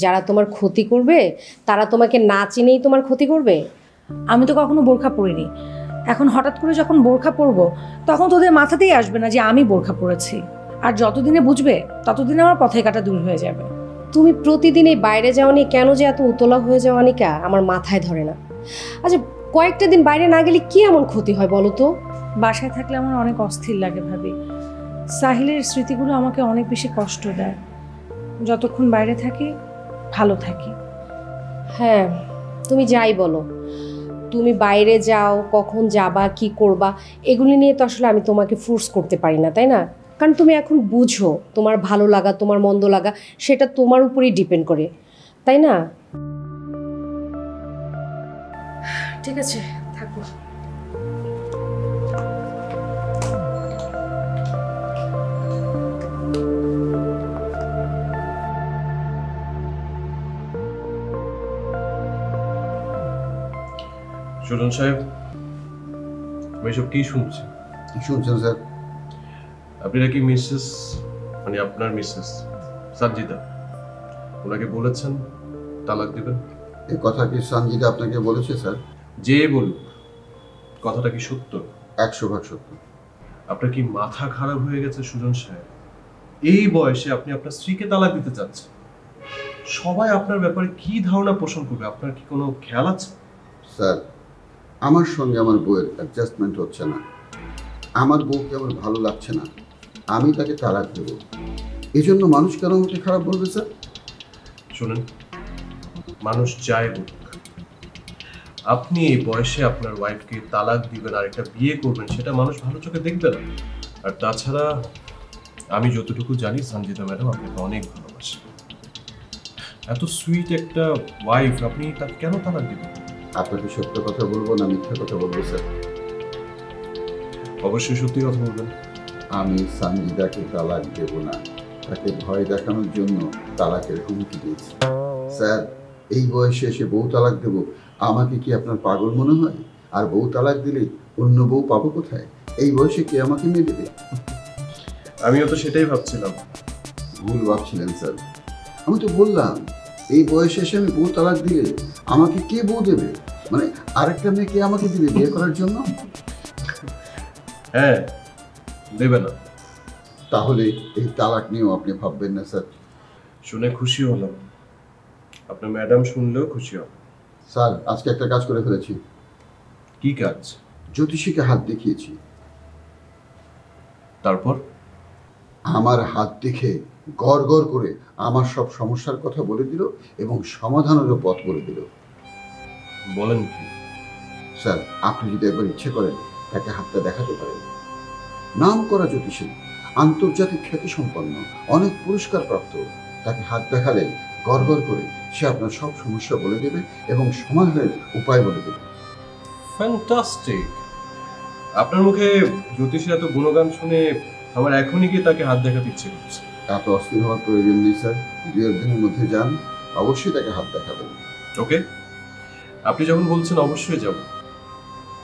যারা তোমার ক্ষতি করবে তারা তোমাকে না চিনেই তোমার ক্ষতি করবে। আমি তো কখনো বোরখা পরিনি, এখন হঠাৎ করে যখন বোরখা পরবো তখন তোদের মাথাতেই আসবে না যে আমি বোরখা পরেছি। আর যতদিনে বুঝবে ততদিনে আমার পথে কাটা দূর হয়ে যাবে। তুমি প্রতিদিন এই বাইরে যাও নিয়ে কেন যে এত উতলা হয়ে যাও অনিকা, আমার মাথায় ধরে না। আচ্ছা, কয়েকটা দিন বাইরে না গেলে কি এমন ক্ষতি হয় বলো তো? বাসায় থাকলে আমার অনেক অস্থির লাগে ভাবি। সাহিলের স্মৃতিগুলো আমাকে অনেক বেশি কষ্ট দেয়। যতক্ষণ বাইরে থাকি ভালো থাকি। হ্যাঁ, তুমি যাই বলো, তুমি বাইরে যাও, কখন যাবা, কি করবা, এগুলি নিয়ে তো আসলে আমি তোমাকে ফোর্স করতে পারি না, তাই না? কারণ তুমি এখন বুঝো তোমার ভালো লাগা তোমার মন্দ লাগা সেটা তোমার উপরেই ডিপেন্ড করে, তাই না? ঠিক আছে, থাকো। সুজন সাহেব, আমি এসব কি শুনছি? কি শুনছেন স্যার? আপনি নাকি আপনার মিসেস সঞ্জিতা, ওনাকে বলেছেন তালাক দেবেন? এই কথা কি সঞ্জিতা আপনাকে বলেছে স্যার? যে বলুক, কথাটা কি সত্য? 100% সত্য। আপনার কি মাথা খারাপ হয়ে গেছে সুজন সাহেব? এই বয়সে আপনি আপনার স্ত্রীকে তালাক দিতে চাচ্ছেন? সবাই আপনার ব্যাপারে কি ধারণা পোষণ করবে, আপনার কি কোনো খেয়াল আছে? স্যার, আমার সঙ্গে আমার বউয়ের অ্যাডজাস্টমেন্ট হচ্ছে না। আমার বউকে আমার ভালো লাগছে না, আমি তাকে তালাক দেব। এই জন্য মানুষ কেন আমাকে খারাপ বলবে স্যার? শুনেন, মানুষ চায় বলুক, আপনি এই বয়সে আপনার ওয়াইফকে তালাক দিবেন আর একটা বিয়ে করবেন, সেটা মানুষ ভালো চোখে দেখবে না। আর তাছাড়া আমি যতটুকু জানি সঞ্জিতা ম্যাডাম আপনাকে অনেক ভালোবাসে। এত সুইট একটা ওয়াইফ, আপনি তাকে কেন তালাক দিবেন? আপনাকে সত্য কথা বলবো না মিথ্যা কথা বলবো স্যার? অবশ্যই সত্যি কথা বলবেন। আমি সঞ্জিতাকে তালাক দেব না, তাকে ভয় দেখানোর জন্য তালাকের হুমকি দিয়েছি। স্যার, এই বয়সে এসে বউ তালাক দেব, আমাকে কি আপনার পাগল মনে হয়? আর বউ তালাক দিলে অন্য বউ পাবো কোথায়? এই বয়সে কে আমাকে মেয়ে দেবে? আমিও তো সেটাই ভাবছিলাম। ভুল ভাবছিলেন স্যার, আমি তো বললাম এই বয়সে এসে আমি বউ তালাক দিলে আমাকে কে বউ দেবে? মানে আরেকটা মেয়ে কে আমাকে দিবে বিয়ে করার জন্য? হ্যাঁ, দেবে না। তাহলে এই তালাক নিয়েও আপনি ভাববেন না স্যার। শুনে খুশি হলাম, আপনার ম্যাডাম শুনলেও খুশি হবে। স্যার, আজকে একটা কাজ করে ফেলেছি। কি কাজ? জ্যোতিষীকে হাত দেখিয়েছি। তারপর? আমার হাত দেখে গড় গড় করে আমার সব সমস্যার কথা বলে দিল এবং সমাধানেরও পথ বলে দিল। বলেন কি? স্যার, আপনি যদি একবার ইচ্ছে করেন তাকে হাতটা দেখাতে পারেন। নাম করা জ্যোতিষী, আন্তর্জাতিক খ্যাতি সম্পন্ন, অনেক পুরস্কার প্রাপ্ত। তাকে হাত দেখালে গড় গড় করে সে আপনার সব সমস্যা বলে দেবে এবং সমাধানের উপায় বলে দেবে। ফ্যান্টাস্টিক! আপনার মুখে জ্যোতিষের এত গুণগান শুনে আমার এখনই গিয়ে তাকে হাত দেখাতে ইচ্ছে করছে। এত অস্থির হওয়ার প্রয়োজন নেই স্যার, 2 দিনের মধ্যে যান, অবশ্যই তাকে হাত দেখাবেন। ওকে, আপনি যখন বলছেন অবশ্যই যাব।